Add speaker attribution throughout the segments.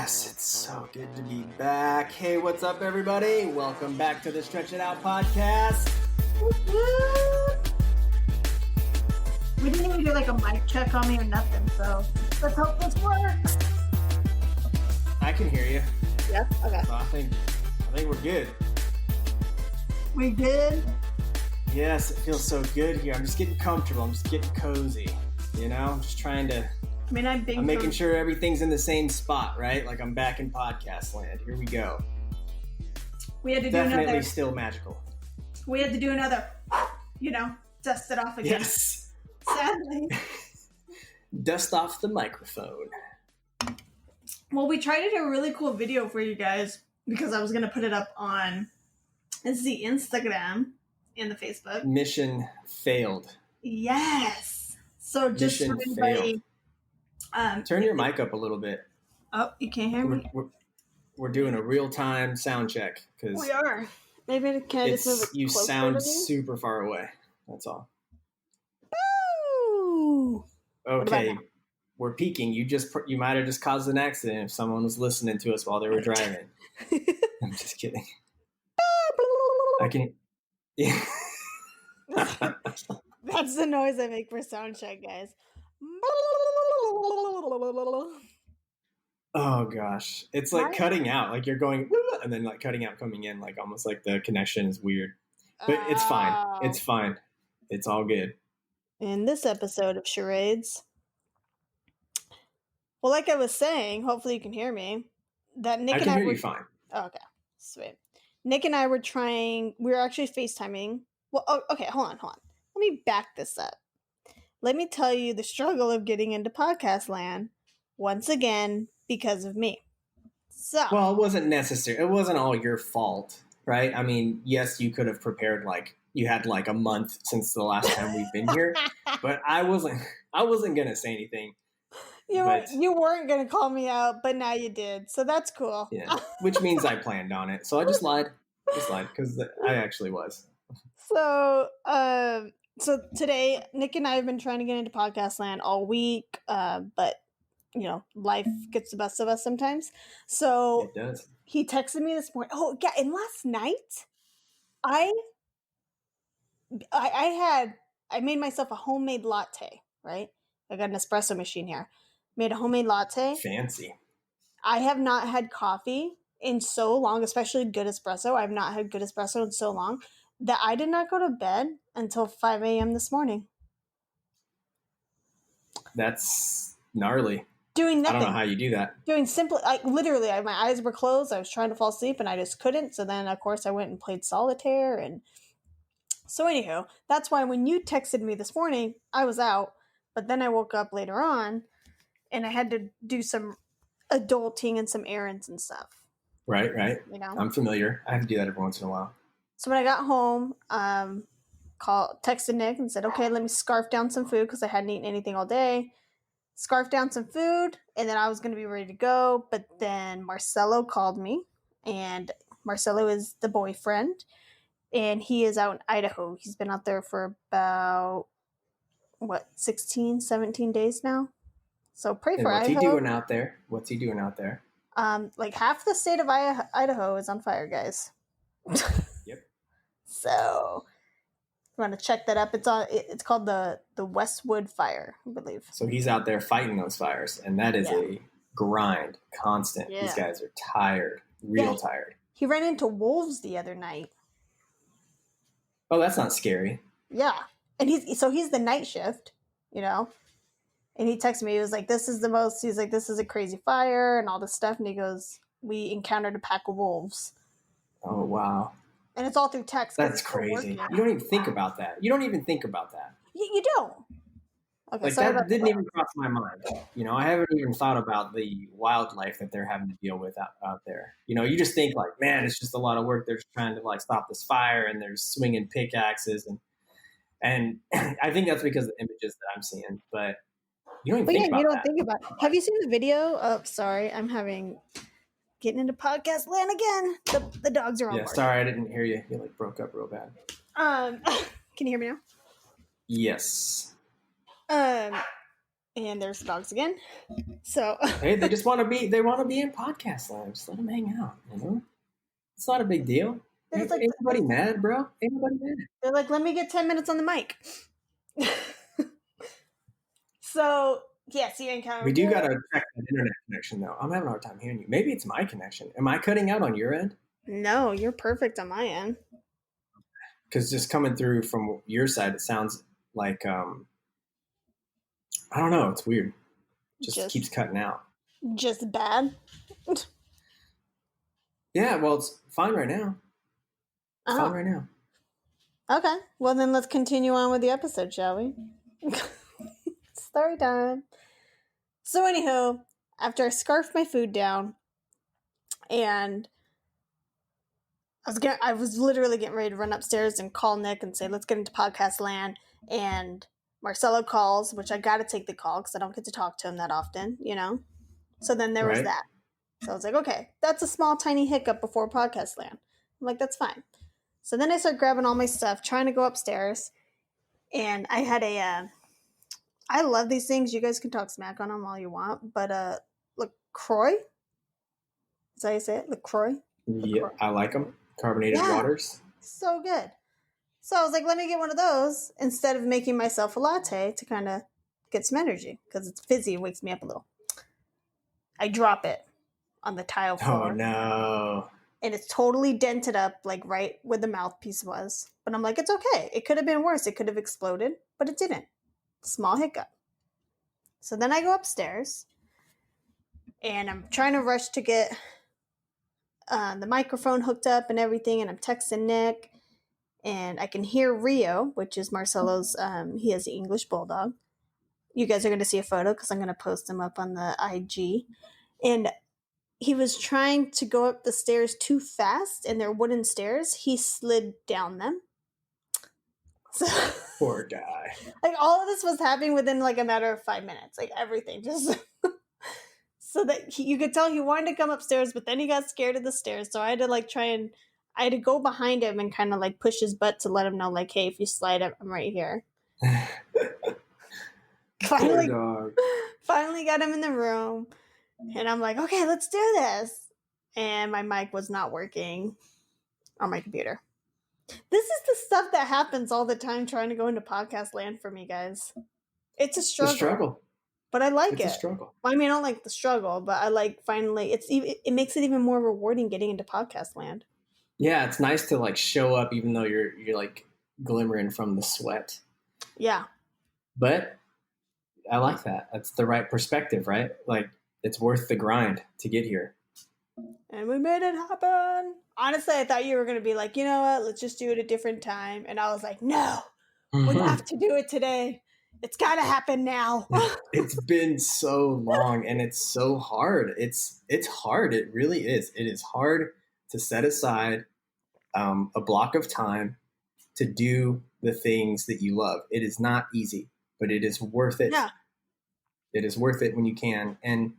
Speaker 1: Yes, it's so good to be back. Hey, what's up, everybody? Welcome back to the Stretch It Out podcast.
Speaker 2: We didn't even do like a mic check on me or nothing, so let's hope this works.
Speaker 1: I can hear you.
Speaker 2: Yep. Okay.
Speaker 1: So I think we're good.
Speaker 2: We did.
Speaker 1: Yes, it feels so good here. I'm just getting comfortable. I'm just getting cozy. You know, I'm just trying to. I'm making sure everything's in the same spot, right? Like I'm back in Podcastland. Here we go.
Speaker 2: We had to
Speaker 1: Definitely still magical.
Speaker 2: We had to do another, dust it off again.
Speaker 1: Yes.
Speaker 2: Sadly.
Speaker 1: Dust off the microphone.
Speaker 2: Well, we tried to do a really cool video for you guys because I was going to put it up on the Instagram and the Facebook.
Speaker 1: Mission failed.
Speaker 2: Yes. So just
Speaker 1: Mission
Speaker 2: for everybody.
Speaker 1: failed. Turn your mic up a little bit.
Speaker 2: Oh, you can't hear me?
Speaker 1: We're doing a real-time sound check. Cause
Speaker 2: we are.
Speaker 3: Maybe can I just move it
Speaker 1: you
Speaker 3: closer
Speaker 1: sound
Speaker 3: to me?
Speaker 1: super far away. That's all.
Speaker 3: Boo!
Speaker 1: Okay, we're peaking. You might have just caused an accident if someone was listening to us while they were driving. I'm just kidding. I can. Yeah.
Speaker 3: That's the noise I make for sound check, guys.
Speaker 1: Oh gosh, it's like cutting out. Like you're going, and then like cutting out, coming in. Like almost like the connection is weird. But it's fine. It's fine. It's all good.
Speaker 3: In this episode of Charades, well, like I was saying, hopefully you can hear me. That Nick
Speaker 1: I
Speaker 3: and
Speaker 1: can
Speaker 3: I
Speaker 1: hear
Speaker 3: were.
Speaker 1: you fine.
Speaker 3: Oh, okay, sweet. Nick and I were trying. We were actually FaceTiming. Well, okay, hold on. Let me back this up. Let me tell you the struggle of getting into Podcastland once again because of me. So,
Speaker 1: well, it wasn't necessary. It wasn't all your fault, right? I mean, yes, you could have prepared like you had like a month since the last time we've been here, but I wasn't going to say anything.
Speaker 3: You weren't going to call me out, but now you did. So that's cool.
Speaker 1: Yeah, which means I planned on it. So I just lied. Because I actually was.
Speaker 3: So today, Nick and I have been trying to get into Podcastland all week, but life gets the best of us sometimes. So
Speaker 1: it does. He
Speaker 3: texted me this morning. Oh yeah, and last night, I made myself a homemade latte. Right, I got an espresso machine here. Made a homemade latte.
Speaker 1: Fancy.
Speaker 3: I have not had coffee in so long, especially good espresso. I've not had good espresso in so long that I did not go to bed until 5 a.m. this morning.
Speaker 1: That's gnarly.
Speaker 3: Doing nothing.
Speaker 1: I don't know how you do that.
Speaker 3: Doing simply, literally, my eyes were closed. I was trying to fall asleep and I just couldn't. So then, of course, I went and played solitaire. And so anywho, that's why when you texted me this morning, I was out. But then I woke up later on and I had to do some adulting and some errands and stuff.
Speaker 1: Right. I'm familiar. I have to do that every once in a while.
Speaker 3: So when I got home, texted Nick and said, okay, let me scarf down some food because I hadn't eaten anything all day. Scarf down some food, and then I was going to be ready to go. But then Marcelo called me, and Marcelo is the boyfriend, and he is out in Idaho. He's been out there for about, 16, 17 days now? So pray for Idaho.
Speaker 1: What's he doing out there?
Speaker 3: Like half the state of Idaho is on fire, guys.
Speaker 1: Yep.
Speaker 3: So you want to check that up? It's called the Westwood Fire, I believe.
Speaker 1: So he's out there fighting those fires, and that is a grind, constant. Yeah. These guys are tired, tired.
Speaker 3: He ran into wolves the other night.
Speaker 1: Oh, that's not scary.
Speaker 3: Yeah, and he's the night shift, And he texted me. He was like, "This is this is a crazy fire and all this stuff." And he goes, "We encountered a pack of wolves."
Speaker 1: Oh wow.
Speaker 3: And it's all through text.
Speaker 1: That's crazy. You don't even think about that. You
Speaker 3: don't. Okay,
Speaker 1: like that didn't even cross my mind. I haven't even thought about the wildlife that they're having to deal with out there. You just think like, man, it's just a lot of work. They're just trying to like stop this fire, and they're swinging pickaxes, and I think that's because of the images that I'm seeing. But you don't even think about that.
Speaker 3: Have you seen the video? Oh, sorry, I'm getting into podcast land again. The dogs are on board.
Speaker 1: Sorry, I didn't hear you. You like broke up real bad.
Speaker 3: Can you hear me now?
Speaker 1: Yes.
Speaker 3: And there's the dogs again. So
Speaker 1: Hey, they just want to be. They want to be in Podcastland. Just let them hang out. You know, it's not a big deal.
Speaker 3: It's like,
Speaker 1: Ain't nobody mad, bro. Ain't nobody mad.
Speaker 3: they're like, let me get 10 minutes on the mic. So yes, you encounter.
Speaker 1: We do gotta check that internet connection though. I'm having a hard time hearing you. Maybe it's my connection. Am I cutting out on your end?
Speaker 3: No, you're perfect on my end.
Speaker 1: Because just coming through from your side, it sounds like I don't know. It's weird. Just keeps cutting out.
Speaker 3: Just bad.
Speaker 1: Yeah, well, it's fine right now. It's fine right now.
Speaker 3: Okay. Well, then let's continue on with the episode, shall we? Story time. So, anywho, after I scarfed my food down, and I was literally getting ready to run upstairs and call Nick and say, let's get into Podcastland. And Marcelo calls, which I got to take the call because I don't get to talk to him that often, you know? So then there was that. So I was like, okay, that's a small, tiny hiccup before Podcastland. I'm like, that's fine. So then I start grabbing all my stuff, trying to go upstairs. And I had I love these things. You guys can talk smack on them all you want. But LaCroix? Is that how you say it? LaCroix?
Speaker 1: Yeah, I like them. Carbonated waters.
Speaker 3: So good. So I was like, let me get one of those instead of making myself a latte to kind of get some energy because it's fizzy and wakes me up a little. I drop it on the tile floor.
Speaker 1: Oh, no.
Speaker 3: And it's totally dented up, like right where the mouthpiece was. But I'm like, it's okay. It could have been worse. It could have exploded, but it didn't. Small hiccup. So then I go upstairs and I'm trying to rush to get the microphone hooked up and everything. And I'm texting Nick and I can hear Rio, which is Marcelo's, he has the English Bulldog. You guys are going to see a photo because I'm going to post him up on the IG. And he was trying to go up the stairs too fast, and they're wooden stairs. He slid down them. So,
Speaker 1: poor guy.
Speaker 3: Like all of this was happening within like a matter of 5 minutes. Like everything just so that you could tell he wanted to come upstairs, but then he got scared of the stairs. So I had to like I had to go behind him and kind of like push his butt to let him know, like, hey, if you slide, I'm right here. Finally got him in the room. And I'm like, okay, let's do this. And my mic was not working on my computer. This is the stuff that happens all the time trying to go into podcast land for me, guys. It's a struggle.
Speaker 1: It's a struggle.
Speaker 3: But I like
Speaker 1: it. It's a struggle.
Speaker 3: I mean, I don't like the struggle, but I like finally, it makes it even more rewarding getting into podcast land.
Speaker 1: Yeah, it's nice to like show up even though you're like glimmering from the sweat.
Speaker 3: Yeah.
Speaker 1: But I like that. That's the right perspective, right? Like, it's worth the grind to get here.
Speaker 3: And we made it happen. Honestly, I thought you were going to be like, you know what, let's just do it a different time. And I was like, no, we have to do it today. It's got to happen now.
Speaker 1: It's been so long and it's so hard. It's hard. It really is. It is hard to set aside a block of time to do the things that you love. It is not easy, but it is worth it.
Speaker 3: Yeah.
Speaker 1: It is worth it when you can. And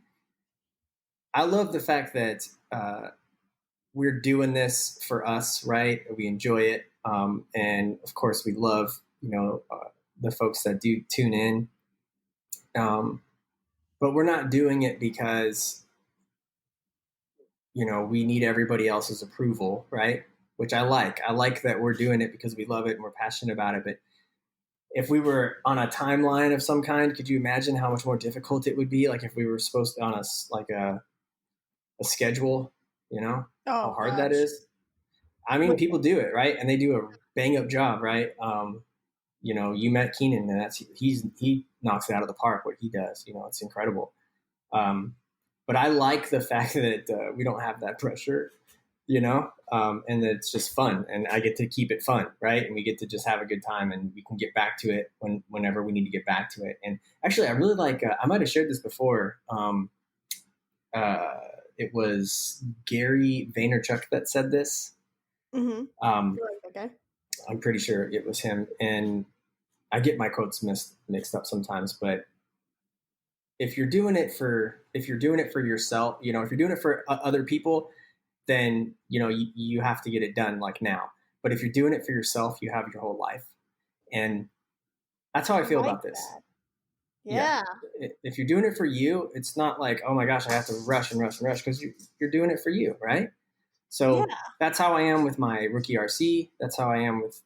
Speaker 1: I love the fact that we're doing this for us, right? We enjoy it. And of course we love, the folks that do tune in. But we're not doing it because, we need everybody else's approval, right? Which I like. I like that we're doing it because we love it and we're passionate about it. But if we were on a timeline of some kind, could you imagine how much more difficult it would be? Like if we were supposed to on a schedule, how hard that is. I mean, people do it, right? And they do a bang up job, right? You met Keenan and he knocks it out of the park, what he does, it's incredible. But I like the fact that we don't have that pressure, and that it's just fun and I get to keep it fun, right? And we get to just have a good time and we can get back to it whenever we need to get back to it. And actually, I really like, I might've shared this before. It was Gary Vaynerchuk that said this.
Speaker 3: Mm-hmm. Okay.
Speaker 1: I'm pretty sure it was him. And I get my quotes mixed up sometimes, but if you're doing it for yourself, if you're doing it for other people, then, you have to get it done like now. But if you're doing it for yourself, you have your whole life. And that's how I feel about this.
Speaker 3: Yeah.
Speaker 1: If you're doing it for you, it's not like, oh my gosh, I have to rush because you're doing it for you, right? So that's how I am with my rookie RC. That's how I am with,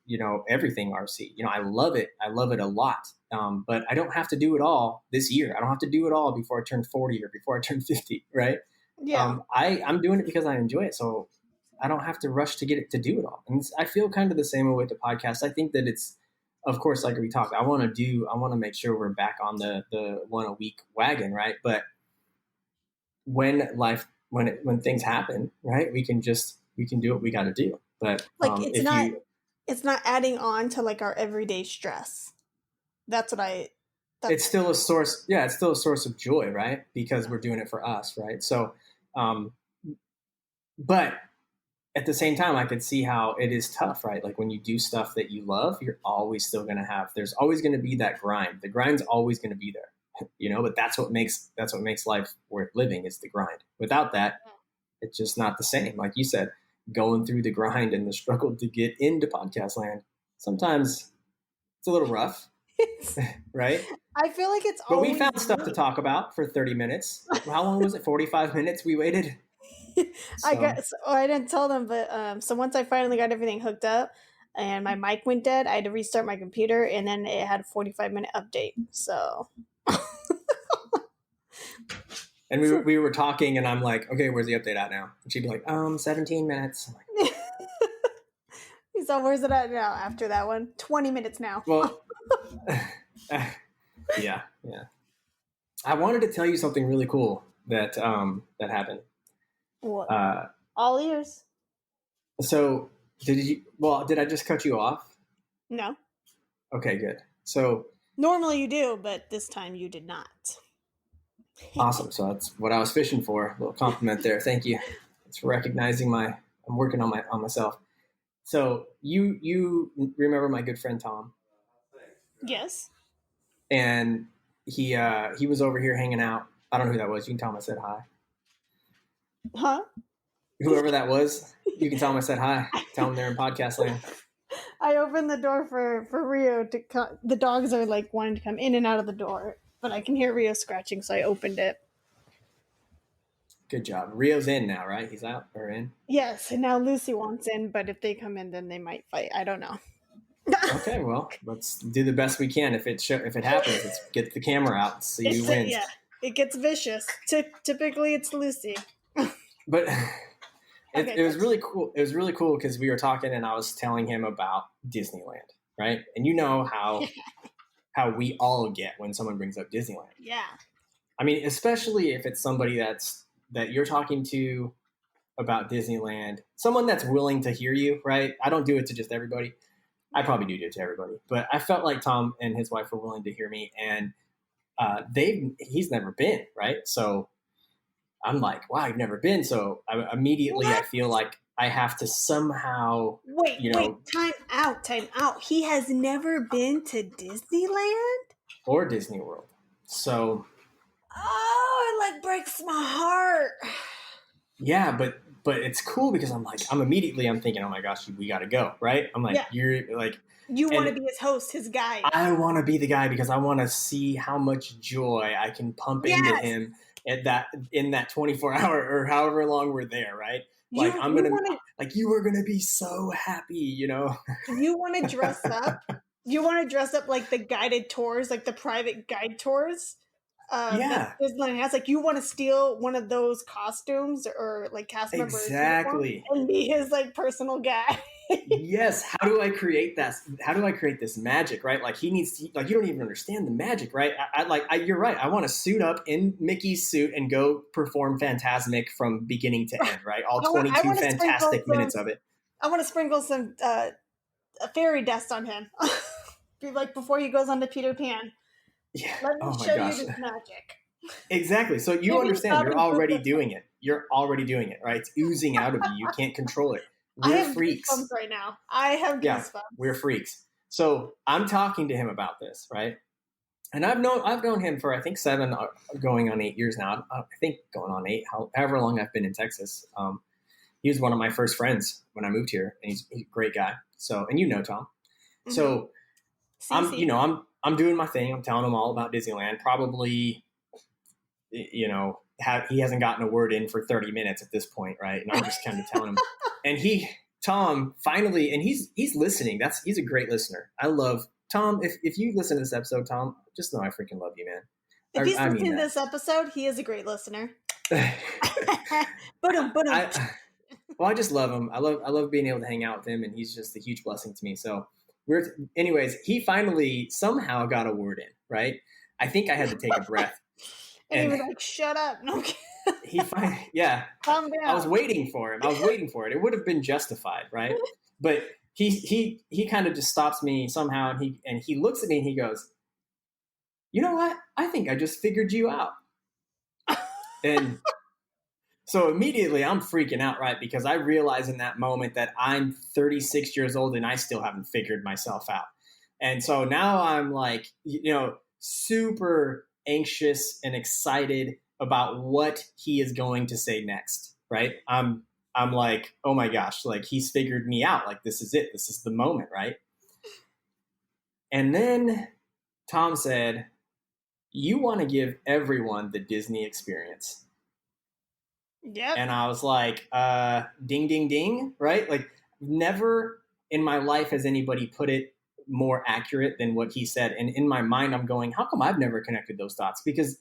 Speaker 1: everything RC. I love it. I love it a lot. But I don't have to do it all this year. I don't have to do it all before I turn 40 or before I turn 50, right?
Speaker 3: Yeah.
Speaker 1: I'm doing it because I enjoy it. So I don't have to rush to get it to do it all. And I feel kind of the same way with the podcast. I think that it's, of course, like we talked, I want to make sure we're back on the one a week wagon, right? But when things happen, right, we can do what we got to do. But
Speaker 3: like it's not adding on to like our everyday stress.
Speaker 1: It's still a source. Yeah, it's still a source of joy, right? Because we're doing it for us, right? So, but at the same time, I could see how it is tough, right? Like when you do stuff that you love, you're always still going to there's always going to be that grind. The grind's always going to be there, but that's what makes life worth living is the grind. Without that, it's just not the same. Like you said, going through the grind and the struggle to get into Podcastland, sometimes it's a little rough, right?
Speaker 3: I feel like
Speaker 1: but we found stuff to talk about for 30 minutes. How long was it? 45 minutes we waited?
Speaker 3: I didn't tell them, but so once I finally got everything hooked up and my mic went dead, I had to restart my computer, and then it had a 45-minute update. So,
Speaker 1: and we were talking, and I'm like, okay, where's the update at now? And she'd be like, 17 minutes. I'm like,
Speaker 3: so where's it at now? After that one, 20 minutes now.
Speaker 1: Well, yeah. I wanted to tell you something really cool that happened.
Speaker 3: What? All ears.
Speaker 1: So did I just cut you off?
Speaker 3: No.
Speaker 1: Okay, good. So
Speaker 3: normally you do, but this time you did not.
Speaker 1: Awesome. So that's what I was fishing for. A little compliment there. Thank you. It's for recognizing I'm working on myself. So you remember my good friend Tom?
Speaker 3: Yes.
Speaker 1: And he was over here hanging out. I don't know who that was. You can tell him I said hi.
Speaker 3: Huh?
Speaker 1: Whoever that was, you can tell him I said hi. Tell him they're in Podcastland.
Speaker 3: I opened the door for Rio to come. The dogs are like wanting to come in and out of the door, but I can hear Rio scratching, so I opened it.
Speaker 1: Good job. Rio's in now, right? He's out or in?
Speaker 3: Yes, and now Lucy wants in, but if they come in, then they might fight. I don't know.
Speaker 1: Okay, well, let's do the best we can. If it happens, let's get the camera out and see who wins.
Speaker 3: Yeah, it gets vicious. Typically, it's Lucy.
Speaker 1: But it was really cool. It was really cool because we were talking, and I was telling him about Disneyland, right? And you know how we all get when someone brings up Disneyland.
Speaker 3: Yeah.
Speaker 1: I mean, especially if it's somebody that you're talking to about Disneyland, someone that's willing to hear you, right? I don't do it to just everybody. I probably do it to everybody, but I felt like Tom and his wife were willing to hear me, and he's never been, right? So I'm like, wow, I've never been. So I feel like I have to somehow
Speaker 3: wait, time out. He has never been to Disneyland
Speaker 1: or Disney World. So
Speaker 3: it like breaks my heart.
Speaker 1: Yeah, but it's cool because I'm thinking, oh my gosh, we got to go, right? I'm like, you're like,
Speaker 3: you want to be his host, his guy.
Speaker 1: I want to be the guy because I want to see how much joy I can pump into him in that 24-hour or however long we're there, right? Like you are gonna be so happy, You
Speaker 3: want to dress up. You want to dress up like the guided tours, like the private guide tours. That Disneyland has. Like, you want to steal one of those costumes or like cast members and be his like personal guy.
Speaker 1: Yes. How do I create that? How do I create this magic? Right? Like, he needs to, like, you don't even understand the magic, right? You're right. I want to suit up in Mickey's suit and go perform Fantasmic from beginning to end, right? All 22 fantastic minutes of it.
Speaker 3: I want to sprinkle some fairy dust on him. Like before he goes on to Peter Pan.
Speaker 1: Yeah.
Speaker 3: Let me show you this magic.
Speaker 1: Exactly. So you understand, you're already doing it. You're already doing it, right? It's oozing out of you. You can't control it. We're freaks
Speaker 3: right now. I have goosebumps.
Speaker 1: We're freaks. So I'm talking to him about this, right? And I've known him for, I think, 7 going on 8 years now. I think going on 8, however long I've been in Texas. He was one of my first friends when I moved here, and he's a great guy. So, and Tom. Mm-hmm. So I'm doing my thing. I'm telling him all about Disneyland. Probably, he hasn't gotten a word in for 30 minutes at this point, right? And I'm just kind of telling him. And Tom, finally, and he's listening. He's a great listener. I love Tom. If you listen to this episode, Tom, just know I freaking love you, man.
Speaker 3: If he's listening to this episode, he is a great listener.
Speaker 1: I just love him. I love being able to hang out with him, and he's just a huge blessing to me. So anyways, he finally somehow got a word in, right? I think I had to take a breath.
Speaker 3: and he was like, "Shut up!" No.
Speaker 1: He finally, yeah.
Speaker 3: Calm down.
Speaker 1: I was waiting for him. It. It would have been justified, right? But he kind of just stops me somehow, and he looks at me and he goes, "You know what? I think I just figured you out." And so immediately I'm freaking out, right? Because I realize in that moment that I'm 36 years old and I still haven't figured myself out. And so now I'm like, super anxious and excited about what he is going to say next, right? I'm like, oh my gosh, like he's figured me out. Like this is it. This is the moment, right? And then Tom said, "You want to give everyone the Disney experience."
Speaker 3: Yep.
Speaker 1: And I was like, ding, ding, ding, right? Like never in my life has anybody put it more accurate than what he said. And in my mind, I'm going, how come I've never connected those dots? Because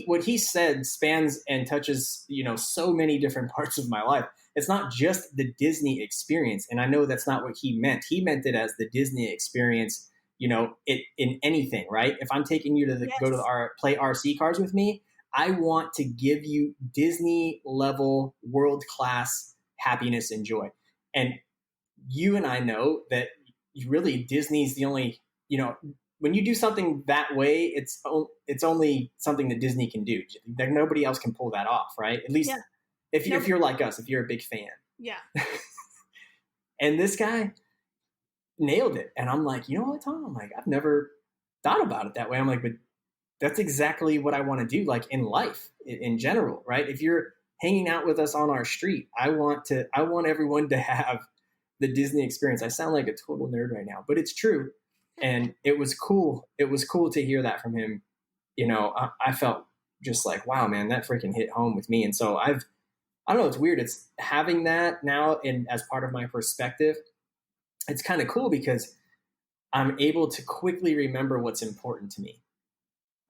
Speaker 1: what he said spans and touches, so many different parts of my life. It's not just the Disney experience. And I know that's not what he meant. He meant it as the Disney experience, it in anything, right? If I'm taking you to go to play RC cars with me, I want to give you Disney level world-class happiness and joy. And you and I know that really Disney's the only, when you do something that way, it's only something that Disney can do. Nobody else can pull that off, right? At least if you're like us, if you're a big fan.
Speaker 3: Yeah.
Speaker 1: And this guy nailed it. And I'm like, you know what, Tom? I'm like, I've never thought about it that way. I'm like, but that's exactly what I want to do, like in life, in general, right? If you're hanging out with us on our street, I want everyone to have the Disney experience. I sound like a total nerd right now, but it's true. And it was cool. It was cool to hear that from him. I felt just like, wow, man, that freaking hit home with me. And so I don't know, it's weird. It's having that now as part of my perspective. It's kind of cool because I'm able to quickly remember what's important to me.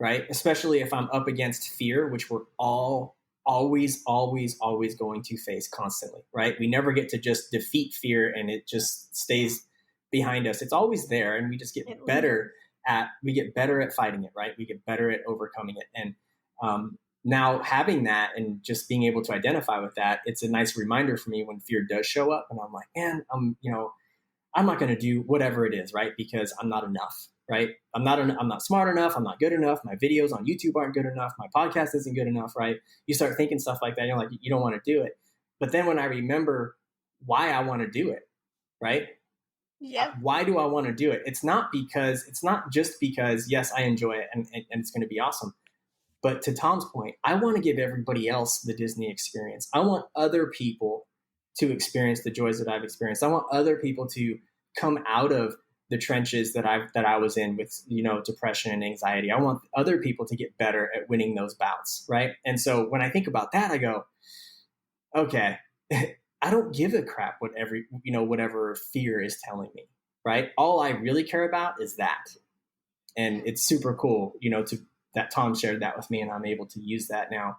Speaker 1: Right? Especially if I'm up against fear, which we're all always going to face constantly, right? We never get to just defeat fear and it just stays behind us. It's always there, and we just get better at fighting it, right? We get better at overcoming it. And now having that and just being able to identify with that, it's a nice reminder for me when fear does show up, and I'm like, man, I'm not going to do whatever it is, right? Because I'm not enough. Right? I'm not smart enough. I'm not good enough. My videos on YouTube aren't good enough. My podcast isn't good enough, right? You start thinking stuff like that. You're like, you don't want to do it. But then when I remember why I want to do it, right?
Speaker 3: Yeah.
Speaker 1: Why do I want to do it? It's not just because, yes, I enjoy it and it's going to be awesome. But to Tom's point, I want to give everybody else the Disney experience. I want other people to experience the joys that I've experienced. I want other people to come out of the trenches that I was in with, depression and anxiety. I want other people to get better at winning those bouts. Right. And so when I think about that, I go, okay, I don't give a crap whatever fear is telling me. Right. All I really care about is that. And it's super cool, that Tom shared that with me and I'm able to use that now.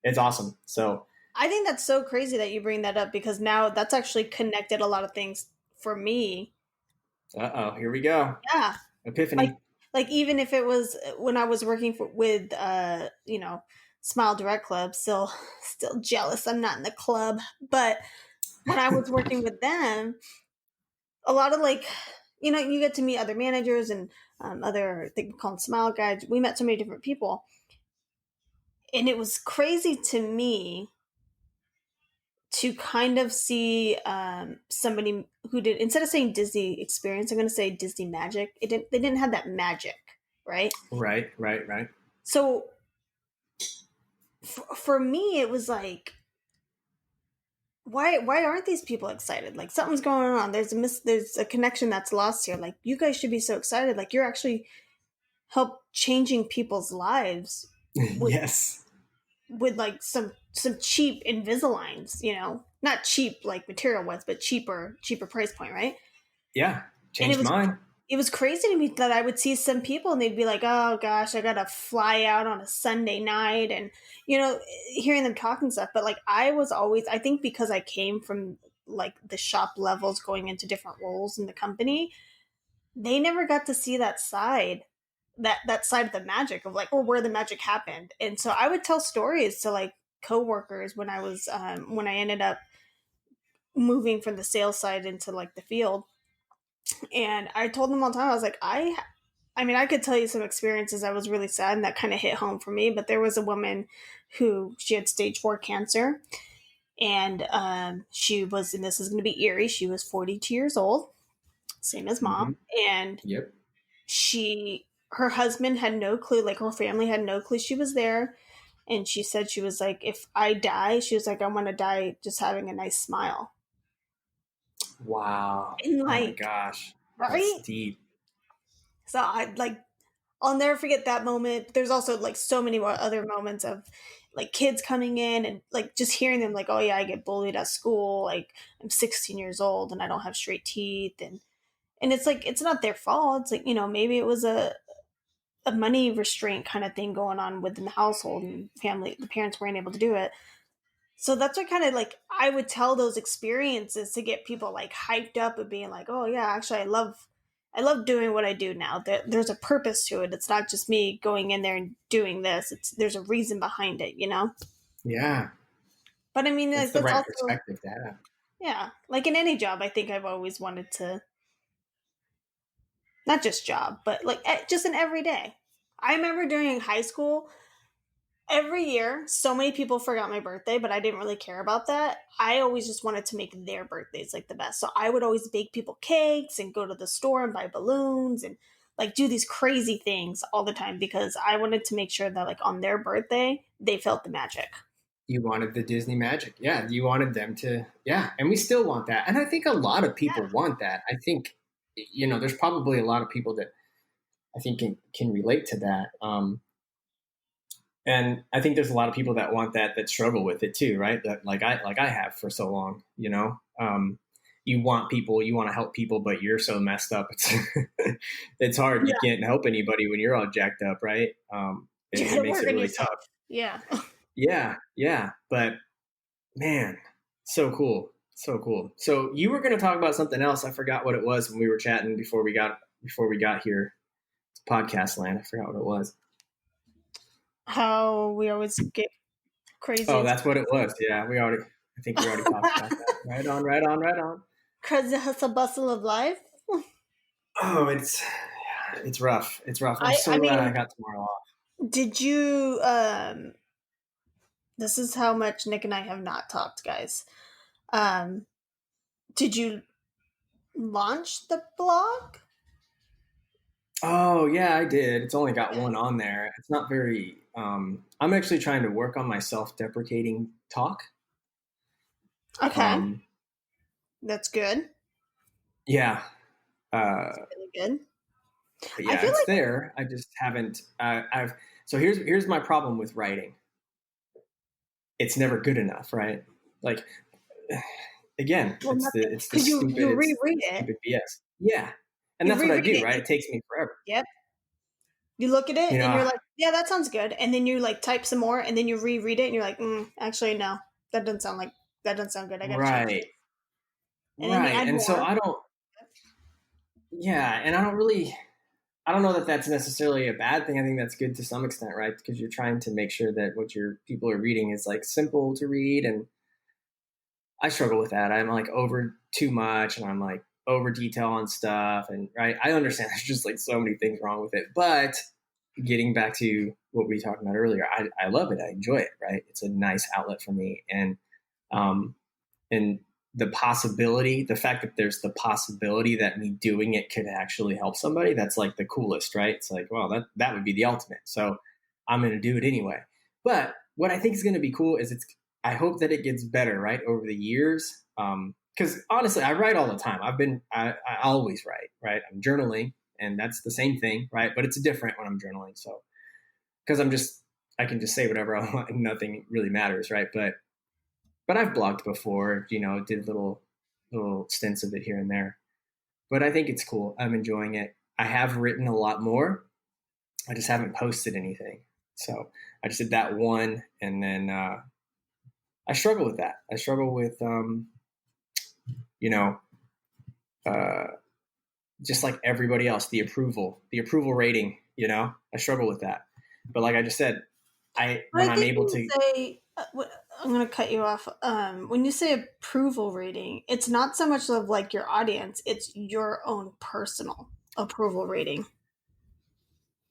Speaker 1: It's awesome. So
Speaker 3: I think that's so crazy that you bring that up, because now that's actually connected a lot of things for me.
Speaker 1: Uh-oh, here we go.
Speaker 3: Yeah.
Speaker 1: Epiphany.
Speaker 3: Like even if it was when I was working with Smile Direct Club, still jealous I'm not in the club, but when I was working with them, a lot of you get to meet other managers and other, they call them Smile Guides. We met so many different people. And it was crazy to me to kind of see somebody who did, instead of saying Disney experience, I'm going to say Disney magic. They didn't have that magic, right?
Speaker 1: Right.
Speaker 3: So for me, it was like, why aren't these people excited? Like something's going on. There's a connection that's lost here. Like you guys should be so excited. Like you're actually help changing people's lives with
Speaker 1: Yes.
Speaker 3: with like some cheap Invisaligns, not cheap like material wise, but cheaper price point, right?
Speaker 1: Yeah.
Speaker 3: And
Speaker 1: Changed mine.
Speaker 3: it was crazy to me that I would see some people and they'd be like, oh gosh, I gotta fly out on a Sunday night, and hearing them talking stuff. But like I think because I came from like the shop levels going into different roles in the company, they never got to see that side. That side of the magic of like, or where the magic happened. And so I would tell stories to like coworkers when when I ended up moving from the sales side into like the field. And I told them all the time, I was like, I mean, I could tell you some experiences that was really sad and that kind of hit home for me. But there was a woman who she had stage 4 cancer, and she was, and this is going to be eerie. She was 42 years old, same as mom, and
Speaker 1: Yep.
Speaker 3: her husband had no clue, like her family had no clue she was there. And she said, she was like, if I die, she was like, I want to die just having a nice smile.
Speaker 1: Wow.
Speaker 3: And
Speaker 1: oh my
Speaker 3: like,
Speaker 1: gosh.
Speaker 3: right?
Speaker 1: That's deep.
Speaker 3: So I'll never forget that moment. There's also like so many more other moments of like kids coming in and like just hearing them like, oh yeah, I get bullied at school. Like I'm 16 years old and I don't have straight teeth. And it's like, it's not their fault. It's like, maybe it was a money restraint kind of thing going on within the household and family. The parents weren't able to do it. So that's what kind of like I would tell those experiences to get people like hyped up and being like, oh yeah, actually I love doing what I do now. There's a purpose to it. It's not just me going in there and doing this. There's a reason behind it,
Speaker 1: Yeah.
Speaker 3: But I mean,
Speaker 1: It's
Speaker 3: like,
Speaker 1: the
Speaker 3: that's
Speaker 1: right
Speaker 3: also,
Speaker 1: perspective to have.
Speaker 3: yeah, like in any job, I think I've always wanted to, not just job, but like just an everyday. I remember during high school, every year, so many people forgot my birthday, but I didn't really care about that. I always just wanted to make their birthdays like the best. So I would always bake people cakes and go to the store and buy balloons and like do these crazy things all the time because I wanted to make sure that like on their birthday, they felt the magic.
Speaker 1: You wanted the Disney magic. Yeah. You wanted them to, yeah. And we still want that. And I think a lot of people want that. I think, there's probably a lot of people that I think can relate to that. And I think there's a lot of people that want that struggle with it too, right? That like I have for so long, you want to help people, but you're so messed up. It's hard. You can't help anybody when you're all jacked up, right? It makes it really tough.
Speaker 3: Yeah.
Speaker 1: Yeah. But man, so cool. So cool. So you were going to talk about something else. I forgot what it was when we were chatting before we got here to Podcastland. I forgot what it was.
Speaker 3: How we always get crazy.
Speaker 1: Oh, that's what it was. Yeah, I think we already talked about that. Right on.
Speaker 3: Crazy hustle bustle of life.
Speaker 1: Oh, it's rough. It's rough. I'm so glad I got tomorrow off.
Speaker 3: Did you, this is how much Nick and I have not talked, guys. Did you launch the blog?
Speaker 1: Oh yeah, I did. It's only got one on there. It's not very, I'm actually trying to work on my self-deprecating talk.
Speaker 3: Okay. That's good.
Speaker 1: Yeah.
Speaker 3: That's really good.
Speaker 1: But yeah, it's there. I just haven't, so here's my problem with writing. It's never good enough, right? Like, again, it's the stupid,
Speaker 3: you reread it.
Speaker 1: Stupid BS. Yeah. And that's what I do, right? It takes me forever.
Speaker 3: Yep. You look at it and you're like, yeah, that sounds good. And then you like type some more and then you reread it and you're like, actually, no, that doesn't sound good. I gotta change it.
Speaker 1: And so I don't, and I don't know that that's necessarily a bad thing. I think that's good to some extent, right? Because you're trying to make sure that what your people are reading is like simple to read. And I struggle with that. I'm like over too much and I'm like over detail on stuff. And right, I understand there's just like so many things wrong with it. But getting back to what we talked about earlier, I love it. I enjoy it, right? It's a nice outlet for me. And the possibility, the fact that there's the possibility that me doing it could actually help somebody, that's like the coolest, right? It's like, well, that would be the ultimate. So I'm going to do it anyway. But what I think is going to be cool is I hope that it gets better, right, over the years. Because honestly, I write all the time. I always write, right? I'm journaling, and that's the same thing, right? But it's different when I'm journaling. So, because I can just say whatever I want, and nothing really matters, right? But I've blogged before, did little stints of it here and there. But I think it's cool. I'm enjoying it. I have written a lot more. I just haven't posted anything. So I just did that one, and then I struggle with that. I struggle with, just like everybody else, the approval rating. I struggle with that. But like I just said, when I'm able to
Speaker 3: say, I'm going to cut you off. When you say approval rating, it's not so much of like your audience; it's your own personal approval rating.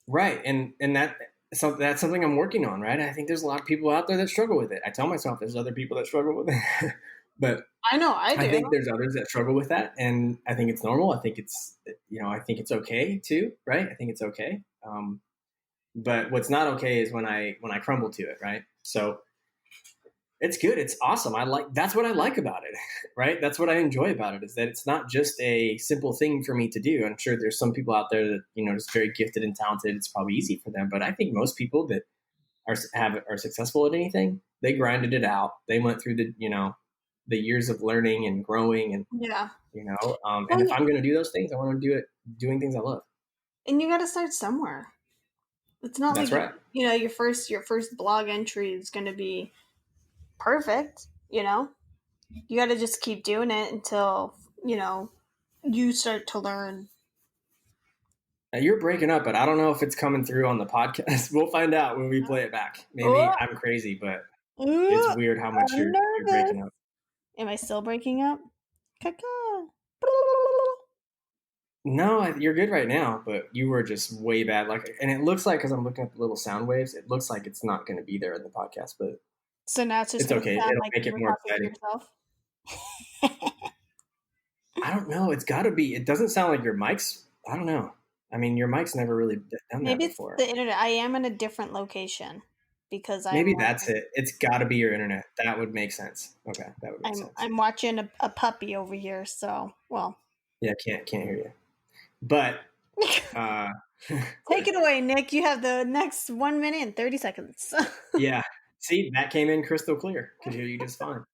Speaker 1: Right, and that's something I'm working on. Right, I think there's a lot of people out there that struggle with it. I tell myself there's other people that struggle with it, but
Speaker 3: I know I do.
Speaker 1: I think there's others that struggle with that, and I think it's normal. I think it's I think it's okay too. Right, I think it's okay. But what's not okay is when I crumble to it. Right, so it's good. It's awesome. That's what I like about it. Right, that's what I enjoy about it, is that it's not just a simple thing for me to do. I'm sure there's some people out there that just very gifted and talented. It's probably easy for them, but I think most people that are successful at anything, they grinded it out. They went through the years of learning and growing, and and if I'm going to do those things, I want to do it doing things I love. And
Speaker 3: you got to start somewhere. It's not
Speaker 1: that's
Speaker 3: like
Speaker 1: right.
Speaker 3: Your first blog entry is going to be perfect. You got to just keep doing it until you start to learn.
Speaker 1: Now you're breaking up, but I don't know if it's coming through on the podcast. We'll find out when we play it back. Maybe I'm crazy, but it's weird how much you're breaking up.
Speaker 3: Am I still breaking up? Caca.
Speaker 1: No, you're good right now, but you were just way bad. And it looks like, because I'm looking at the little sound waves, it looks like it's not going to be there in the podcast, but
Speaker 3: so now it's
Speaker 1: okay. It'll make it more exciting. I don't know. It's got to be. It doesn't sound like your mic's. I don't know. I mean, your mic's never really done that before.
Speaker 3: Maybe it's the internet. I am in a different location because
Speaker 1: maybe that's it. It's got to be your internet. That would make sense. Okay, that would make sense.
Speaker 3: I'm watching a puppy over here, so
Speaker 1: yeah, can't hear you. But
Speaker 3: take it away, Nick. You have the next 1 minute and 30 seconds.
Speaker 1: Yeah. See, that came in crystal clear. Could hear you just fine.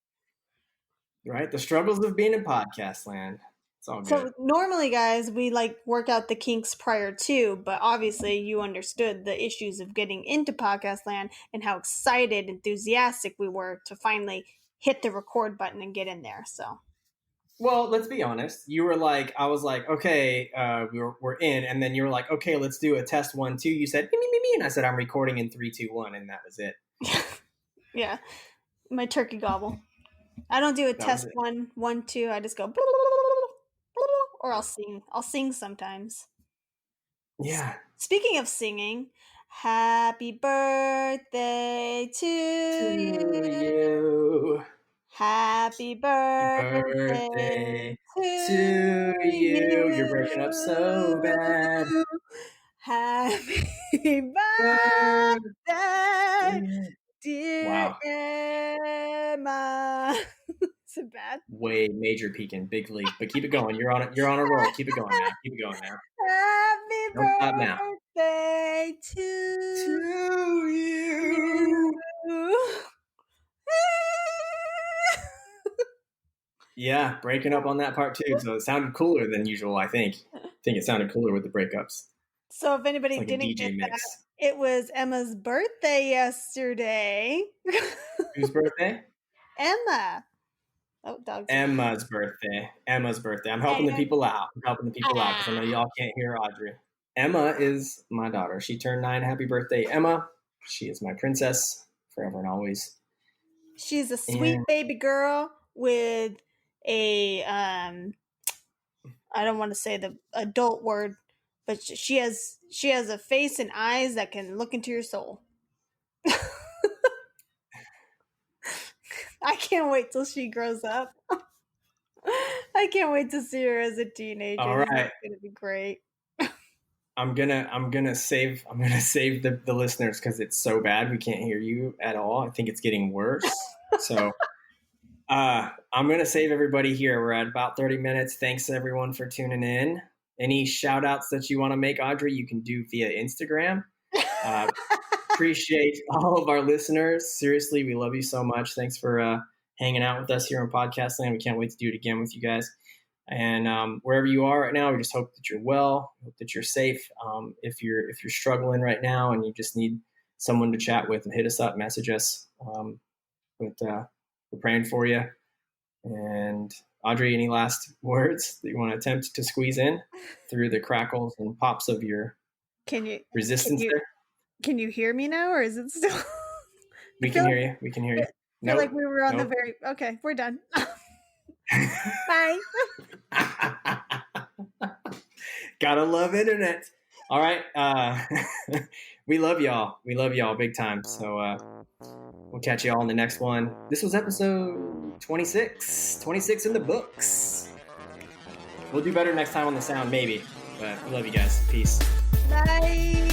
Speaker 1: Right? The struggles of being in Podcastland. It's all good.
Speaker 3: So normally, guys, we work out the kinks prior to, but obviously you understood the issues of getting into Podcastland and how excited, enthusiastic we were to finally hit the record button and get in there. So.
Speaker 1: Well, let's be honest. You were like, I was like, okay, we're in, and then you were like, okay, let's do a test 1, 2. You said me, and I said I'm recording in 3, 2, 1, and that was it.
Speaker 3: Yeah, my turkey gobble. I don't do a test 1, 1, 2. I just go, or I'll sing. I'll sing sometimes.
Speaker 1: Yeah.
Speaker 3: Speaking of singing, happy birthday to you. Happy birthday to you.
Speaker 1: You're breaking up so bad.
Speaker 3: Happy birthday, dear Emma. Is it bad?
Speaker 1: Way major peaking, big league. But keep it going. You're on a roll. Keep it going now. Keep it going now.
Speaker 3: Happy birthday to you.
Speaker 1: Yeah, breaking up on that part too. So it sounded cooler than usual, I think. I think it sounded cooler with the breakups.
Speaker 3: So if anybody didn't get that, it was Emma's birthday yesterday.
Speaker 1: Whose birthday?
Speaker 3: Emma. Oh, dog's
Speaker 1: Emma's birthday. Emma's birthday. I'm helping the people out. Because I know y'all can't hear Audrey. Emma is my daughter. She turned 9. Happy birthday, Emma. She is my princess forever and always.
Speaker 3: She's a sweet baby girl with a I don't want to say the adult word, but she has a face and eyes that can look into your soul. I can't wait till she grows up. I can't wait to see her as a teenager.
Speaker 1: All right.
Speaker 3: It's gonna be great.
Speaker 1: I'm gonna save the listeners because it's so bad we can't hear you at all. I think it's getting worse. So I'm going to save everybody here. We're at about 30 minutes. Thanks everyone for tuning in. Any shout outs that you want to make, Audrey, you can do via Instagram. Appreciate all of our listeners. Seriously, we love you so much. Thanks for hanging out with us here on Podcastland. We can't wait to do it again with you guys. And wherever you are right now, we just hope that you're well, hope that you're safe. If you're struggling right now and you just need someone to chat with, hit us up, message us. We're praying for you. And Audrey, any last words that you want to attempt to squeeze in through the crackles and pops of your resistance there?
Speaker 3: Can you hear me now, or is it still?
Speaker 1: We can hear you. We can hear you.
Speaker 3: I feel like we were on the very. Okay, we're done. Bye.
Speaker 1: Gotta love internet. All right. We love y'all. We love y'all big time. So we'll catch y'all in the next one. This was episode 26. 26 in the books. We'll do better next time on the sound, maybe. But we love you guys. Peace.
Speaker 3: Bye.